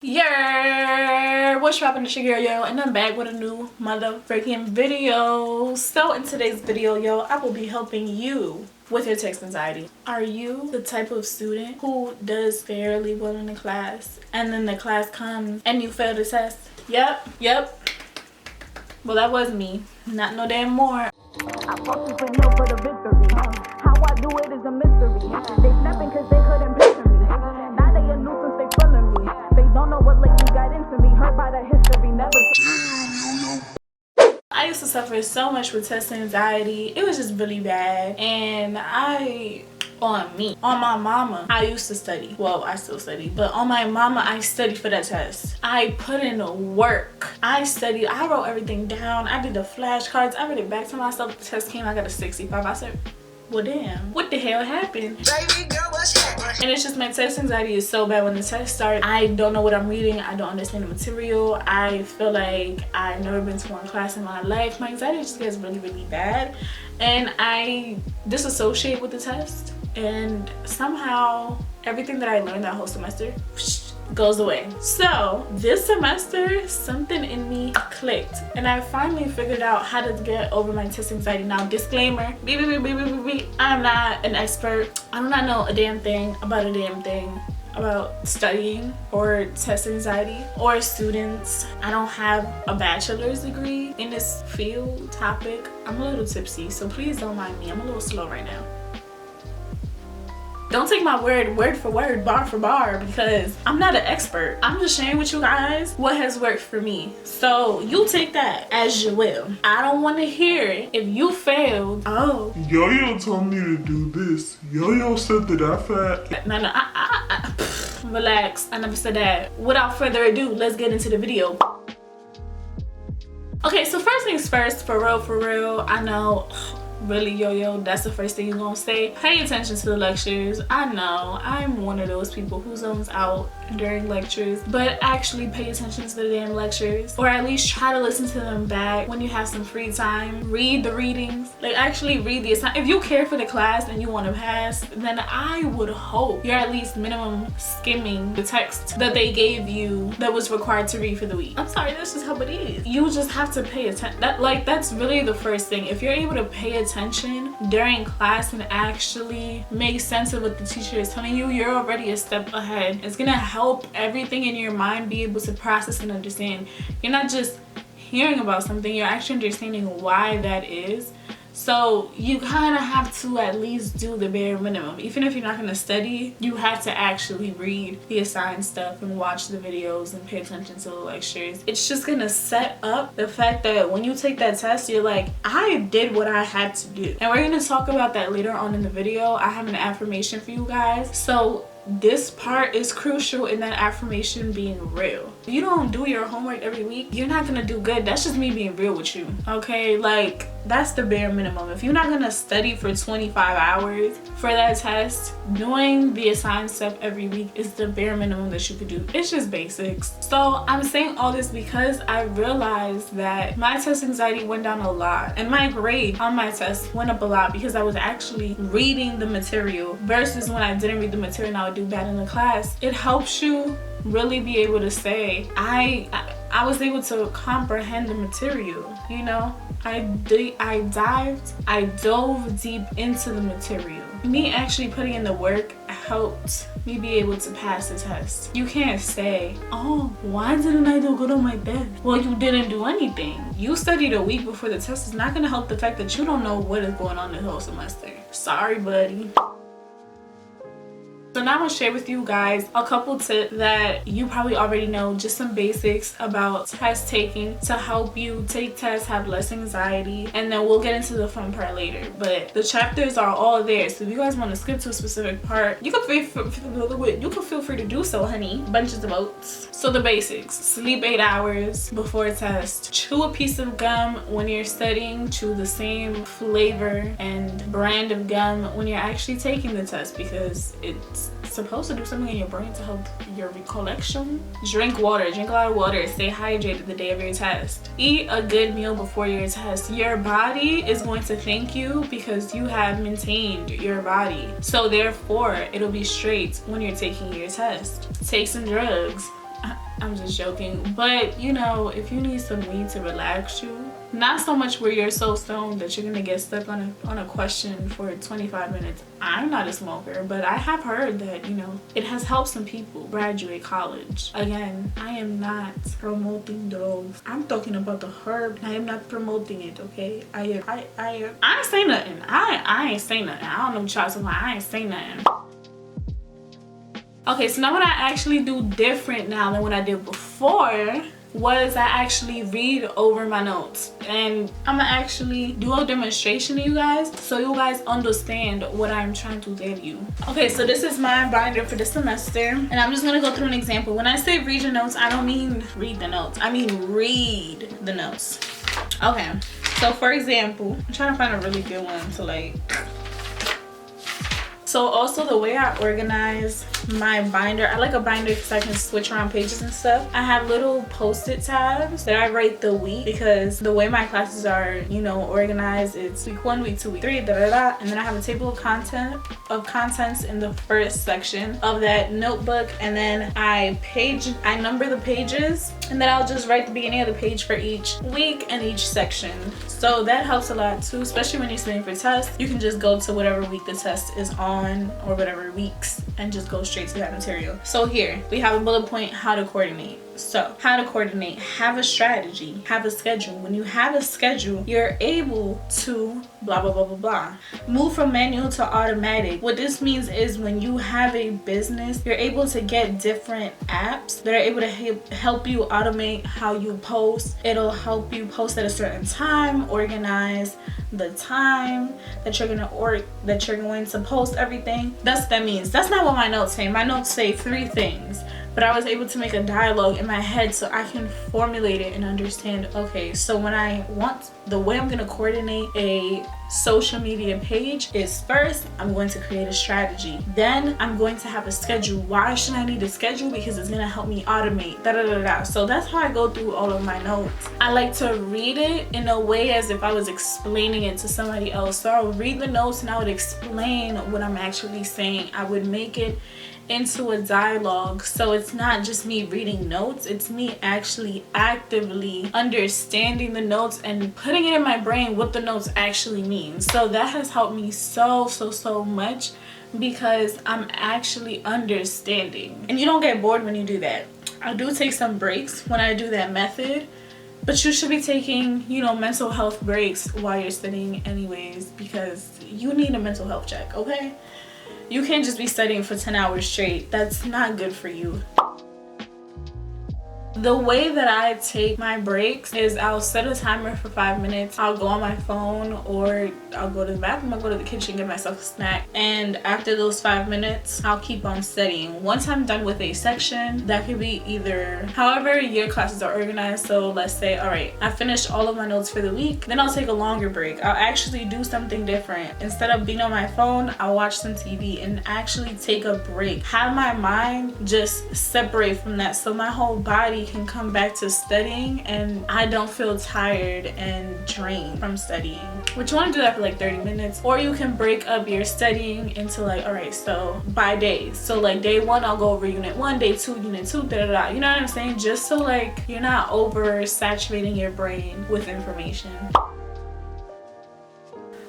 What's poppin'? It's your girl, yo, and I'm back with a new motherfucking video. So in today's video, yo, I will be helping you with your text anxiety. Are you the type of student who does fairly well in the class and then the class comes and you fail the test? Yep. Well, that was me. Not no damn more. I fought you for no for the victory. How I do it is a mystery. They snapping cause they couldn't picture me. Now they a nuisance, they feeling me. They don't know what lately got into me. Hurt by the history, never. I used to suffer so much with test anxiety. It was just really bad. And on my mama, I used to study. Well, I still study, but on my mama, I studied for that test. I put in the work. I studied. I wrote everything down. I did the flashcards. I read it back to myself. The test came, I got a 65. I said, well, damn, what the hell happened? Baby girl, what's happening? And it's just my test anxiety is so bad when the test starts. I don't know what I'm reading. I don't understand the material. I feel like I've never been to one class in my life. My anxiety just gets really, really bad. And I disassociate with the test. And somehow everything that I learned that whole semester goes away. So this semester, something in me clicked and I finally figured out how to get over my test anxiety. Now, disclaimer, I'm not an expert. I do not know a damn thing about studying or test anxiety or students. I don't have a bachelor's degree in this field topic. I'm a little tipsy, so please don't mind me. I'm a little slow right now. Don't take my word for word, bar for bar, because I'm not an expert. I'm just sharing with you guys what has worked for me. So you take that as you will. I don't want to hear it. If you failed, oh, Yo-Yo told me to do this. Yo-Yo said that I failed. No, relax. I never said that. Without further ado, let's get into the video. Okay, so first things first, for real, I know, really, yo, that's the first thing you're gonna say. Pay attention to the lectures. I know I'm one of those people who zones out during lectures, but actually pay attention to the damn lectures, or at least try to listen to them back when you have some free time. Read the readings, like actually read the assignment. If you care for the class and you want to pass, then I would hope you're at least minimum skimming the text that they gave you that was required to read for the week. I'm sorry, that's just how it is. You just have to pay attention. That's really the first thing. If you're able to pay attention during class and actually make sense of what the teacher is telling you, you're already a step ahead. It's gonna help everything in your mind be able to process and understand. You're not just hearing about something, you're actually understanding why that is. So you kind of have to at least do the bare minimum. Even if you're not going to study, you have to actually read the assigned stuff and watch the videos and pay attention to the lectures. It's just going to set up the fact that when you take that test, you're like, I did what I had to do. And we're going to talk about that later on in the video. I have an affirmation for you guys. So this part is crucial in that affirmation being real. If you don't do your homework every week, you're not gonna do good. That's just me being real with you, okay? Like, that's the bare minimum. If you're not gonna study for 25 hours for that test, doing the assigned stuff every week is the bare minimum that you could do. It's just basics. So I'm saying all this because I realized that my test anxiety went down a lot and my grade on my test went up a lot because I was actually reading the material versus when I didn't read the material and I would do bad in the class. It helps you really be able to say, I was able to comprehend the material, you know? I dove deep into the material. Me actually putting in the work helped me be able to pass the test. You can't say, oh, why didn't I do good on my test? Well, you didn't do anything. You studied a week before the test. Is not going to help the fact that you don't know what is going on the whole semester. Sorry, buddy. So now I'm gonna share with you guys a couple tips that you probably already know, just some basics about test taking to help you take tests, have less anxiety, and then we'll get into the fun part later. But the chapters are all there, so if you guys want to skip to a specific part, you can feel free to do so, honey. Bunches of oats. So the basics: sleep 8 hours before test, chew a piece of gum when you're studying, chew the same flavor and brand of gum when you're actually taking the test because it's supposed to do something in your brain to help your recollection. Drink water, drink a lot of water, stay hydrated the day of your test. Eat a good meal before your test. Your body is going to thank you because you have maintained your body. So therefore, it'll be straight when you're taking your test. Take some drugs. I'm just joking. But you know, if you need some weed to relax you, not so much where you're so stoned that you're gonna get stuck on a question for 25 minutes. I'm not a smoker, but I have heard that, you know, it has helped some people graduate college. Again, I am not promoting drugs. I'm talking about the herb. I am not promoting it, okay? I ain't say nothing. I ain't say nothing. I don't know what y'all talking about. I ain't say nothing. Okay, so now what I actually do different now than what I did before was I actually read over my notes, and I'm gonna actually do a demonstration to you guys so you guys understand what I'm trying to tell you. Okay, so this is my binder for the semester, and I'm just gonna go through an example. When I say read your notes, I don't mean read the notes, I mean read the notes. Okay, so for example, I'm trying to find a really good one to like. So also the way I organize my binder, I like a binder because I can switch around pages and stuff. I have little post-it tabs that I write the week, because the way my classes are, you know, organized, it's week 1, week 2, week 3, and then I have a table of contents in the first section of that notebook, and then I number the pages, and then I'll just write the beginning of the page for each week and each section. So that helps a lot too, especially when you're studying for tests. You can just go to whatever week the test is on, or whatever weeks, and just go straight to that material. So here we have a bullet point, how to coordinate. So how to coordinate: have a strategy, have a schedule. When you have a schedule, you're able to blah blah blah blah blah, move from manual to automatic. What this means is when you have a business, you're able to get different apps that are able to help you automate how you post. It'll help you post at a certain time, organize the time that you're going to post everything. That's what that means. That's not what my notes say. My notes say 3 things, but I was able to make a dialogue in my head so I can formulate it and understand, okay, so when I want, the way I'm going to coordinate a social media page is, first I'm going to create a strategy, then I'm going to have a schedule. Why should I need a schedule? Because it's going to help me automate So that's how I go through all of my notes. I like to read it in a way as if I was explaining it to somebody else. So I'll read the notes and I would explain what I'm actually saying. I would make it into a dialogue, so it's not just me reading notes, it's me actually actively understanding the notes and putting it in my brain what the notes actually mean. So that has helped me so much, because I'm actually understanding, and you don't get bored when you do that. I do take some breaks when I do that method, but you should be taking, you know, mental health breaks while you're studying anyways, because you need a mental health check, okay? You can't just be studying for 10 hours straight. That's not good for you. The way that I take my breaks is I'll set a timer for 5 minutes. I'll go on my phone, or I'll go to the bathroom, I'll go to the kitchen, get myself a snack. And after those 5 minutes, I'll keep on studying. Once I'm done with a section, that could be either however your classes are organized. So let's say, all right, I finished all of my notes for the week, then I'll take a longer break. I'll actually do something different. Instead of being on my phone, I'll watch some TV and actually take a break. Have my mind just separate from that, so my whole body can come back to studying and I don't feel tired and drained from studying. But you want to do that for like 30 minutes, or you can break up your studying into like, all right, so by days. So like day 1, I'll go over unit 1, day 2, unit 2, you know what I'm saying? Just so like you're not oversaturating your brain with information.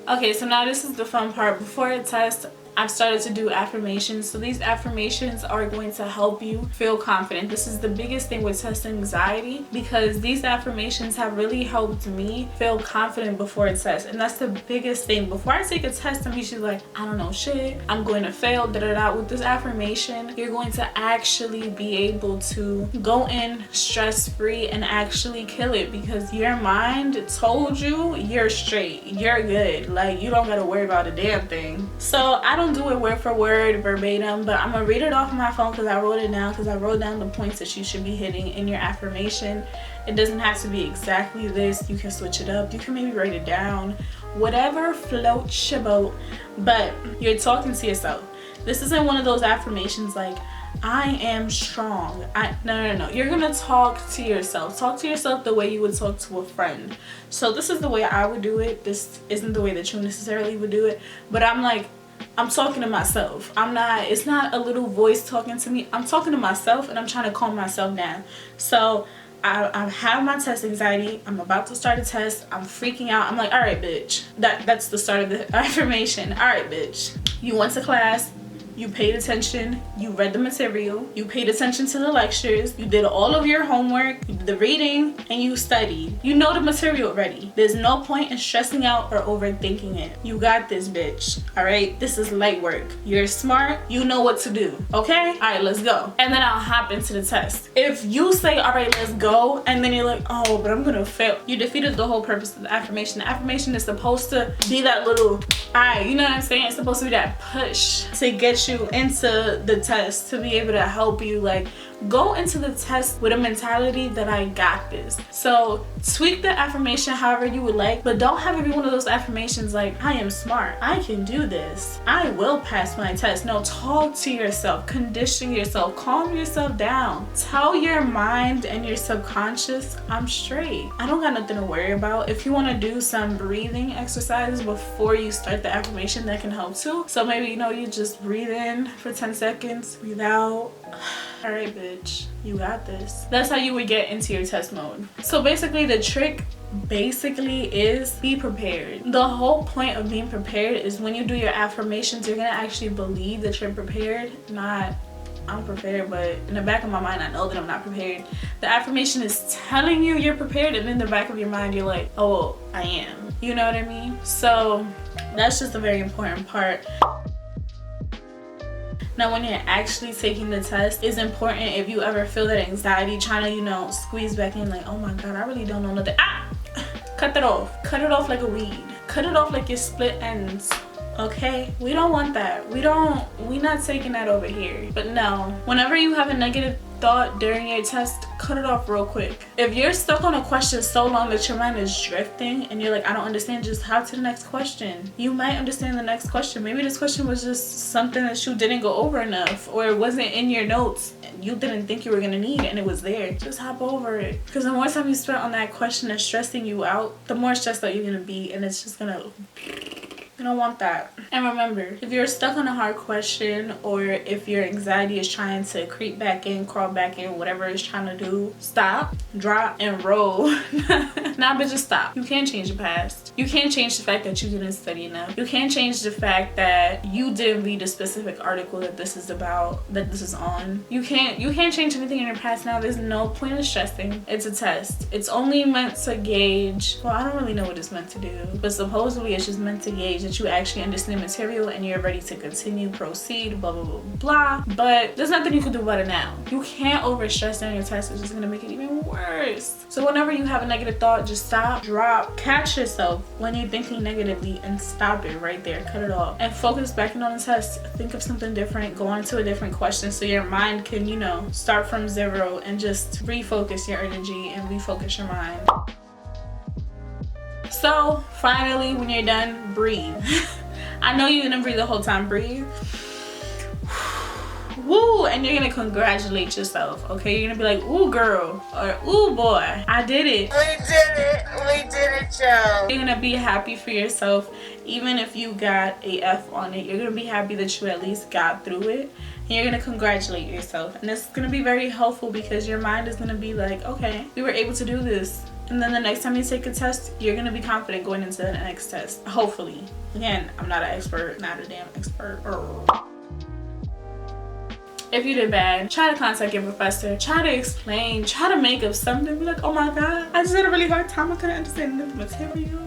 Okay, so now this is the fun part. Before a test, I've started to do affirmations. So these affirmations are going to help you feel confident. This is the biggest thing with test anxiety, because these affirmations have really helped me feel confident before a test. And that's the biggest thing. Before I take a test, I'm usually like, I don't know shit, I'm going to fail, With this affirmation, you're going to actually be able to go in stress-free and actually kill it, because your mind told you you're straight, you're good. Like, you don't gotta worry about a damn thing. So I don't do it word for word verbatim, but I'm gonna read it off my phone because I wrote it down, because I wrote down the points that you should be hitting in your affirmation. It doesn't have to be exactly this. You can switch it up. You can maybe write it down, whatever floats your boat, but you're talking to yourself. This isn't one of those affirmations like, I am strong. No. You're gonna talk to yourself. Talk to yourself the way you would talk to a friend. So this is the way I would do it. This isn't the way that you necessarily would do it, but I'm like, I'm talking to myself. It's not a little voice talking to me. I'm talking to myself and I'm trying to calm myself down. So I have my test anxiety. I'm about to start a test. I'm freaking out. I'm like, all right, bitch. That's the start of the affirmation. All right, bitch. You went to class. You paid attention, you read the material, you paid attention to the lectures, you did all of your homework, you did the reading, and you studied. You know the material already. There's no point in stressing out or overthinking it. You got this, bitch. All right? This is light work. You're smart. You know what to do. Okay? All right, let's go. And then I'll hop into the test. If you say, all right, let's go, and then you're like, oh, but I'm gonna fail, you defeated the whole purpose of the affirmation. The affirmation is supposed to be that little, all right, you know what I'm saying? It's supposed to be that push to get you into the test, to be able to help you like go into the test with a mentality that I got this. So tweak the affirmation however you would like, but don't have every one of those affirmations like, I am smart, I can do this, I will pass my test. No, talk to yourself, condition yourself, calm yourself down. Tell your mind and your subconscious, I'm straight, I don't got nothing to worry about. If you want to do some breathing exercises before you start the affirmation, that can help too. So maybe, you know, you just breathe in for 10 seconds, breathe out. All right, bitch, you got this. That's how you would get into your test mode. So basically the trick is be prepared. The whole point of being prepared is when you do your affirmations, you're gonna actually believe that you're prepared, not I'm prepared, but in the back of my mind I know that I'm not prepared. The affirmation is telling you you're prepared, and in the back of your mind you're like, oh, I am. You know what I mean? So that's just a very important part. Now, when you're actually taking the test, it's important if you ever feel that anxiety trying to, you know, squeeze back in like, oh my God, I really don't know nothing. Cut that off. Cut it off like a weed. Cut it off like your split ends. Okay? We don't want that. we not taking that over here. But no, whenever you have a negative thought during your test, cut it off real quick. If you're stuck on a question so long that your mind is drifting and you're like, I don't understand, just hop to the next question. You might understand the next question. Maybe this question was just something that you didn't go over enough, or it wasn't in your notes and you didn't think you were gonna need and it was there. Just hop over it. Because the more time you spend on that question that's stressing you out, the more stressed out you're gonna be, and it's just gonna, you don't want that. And remember, if you're stuck on a hard question, or if your anxiety is trying to creep back in, crawl back in, whatever it's trying to do, stop, drop, and roll. Nah, but just stop. You can't change the past. You can't change the fact that you didn't study enough. You can't change the fact that you didn't read a specific article that this is about, that this is on. You can't change anything in your past now. There's no point in stressing. It's a test. It's only meant to gauge, well, I don't really know what it's meant to do, but supposedly it's just meant to gauge that you actually understand material and you're ready to continue, proceed, blah, blah, blah, blah. But there's nothing you can do about it now. You can't overstress during your test. It's just gonna make it even worse. So whenever you have a negative thought, just stop, drop, catch yourself when you're thinking negatively and stop it right there. Cut it off and focus back in on the test. Think of something different, go on to a different question so your mind can, you know, start from zero and just refocus your energy and refocus your mind. So finally, when you're done, breathe. I know you didn't breathe the whole time. Breathe. Woo, and you're gonna congratulate yourself, okay? You're gonna be like, ooh, girl, or ooh, boy, I did it. We did it, Joe. You're gonna be happy for yourself. Even if you got a F on it, you're gonna be happy that you at least got through it. And you're gonna congratulate yourself. And this is gonna be very helpful because your mind is gonna be like, okay, we were able to do this. And then the next time you take a test, you're gonna be confident going into the next test, hopefully. Again, I'm not an expert, not a damn expert. If you did bad, try to contact your professor, try to explain, try to make up something. Be like, oh my God, I just had a really hard time, I couldn't understand the material.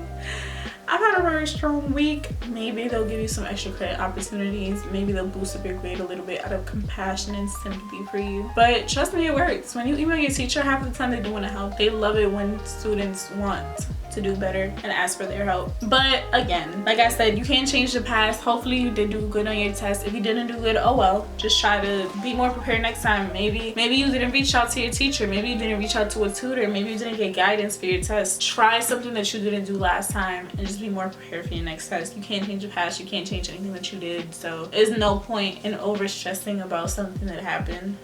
I've had a very strong week. Maybe they'll give you some extra credit opportunities. Maybe they'll boost up your grade a little bit out of compassion and sympathy for you. But trust me, it works. When you email your teacher, half the time they do want to help. They love it when students want to do better and ask for their help. But again, like I said, you can't change the past. Hopefully you did do good on your test. If you didn't do good, oh well. Just try to be more prepared next time. Maybe you didn't reach out to your teacher. Maybe you didn't reach out to a tutor. Maybe you didn't get guidance for your test. Try something that you didn't do last time and just be more prepared for your next test. You can't change the past. You can't change anything that you did. So there's no point in over stressing about something that happened.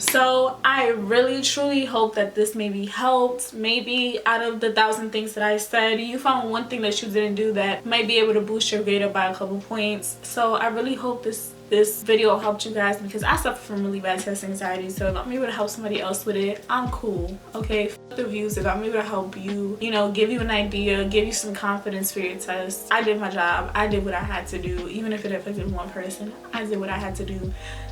So I really truly hope that this maybe helped. Maybe out of the 1,000 things that I said, you found one thing that you didn't do that might be able to boost your grade up by a couple points. So I really hope this video helped you guys, because I suffer from really bad test anxiety. So if I'm able to help somebody else with it, I'm cool. Okay, f the views. If I'm able to help you, you know, give you an idea, give you some confidence for your test, I did my job. I did what I had to do. Even if it affected one person, I did what I had to do.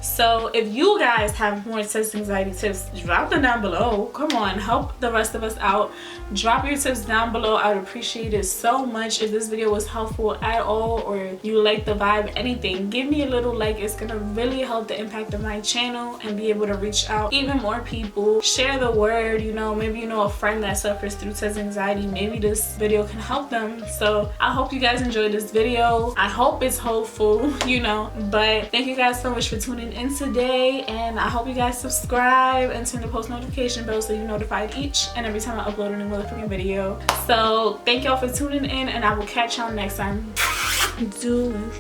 So if you guys have more test anxiety tips, drop them down below. Come on, help the rest of us out. Drop your tips down below. I would appreciate it so much. If this video was helpful at all, or you like the vibe, anything, give me a little like. It's gonna really help the impact of my channel and be able to reach out even more people. Share the word. You know, maybe you know a friend that suffers through test anxiety. Maybe this video can help them. So I hope you guys enjoyed this video. I hope it's hopeful, you know. But thank you guys so much for tuning in today, and I hope you guys subscribe and turn the post notification bell so you're notified each and every time I upload a new motherfucking video. So thank y'all for tuning in, and I will catch y'all next time. Doing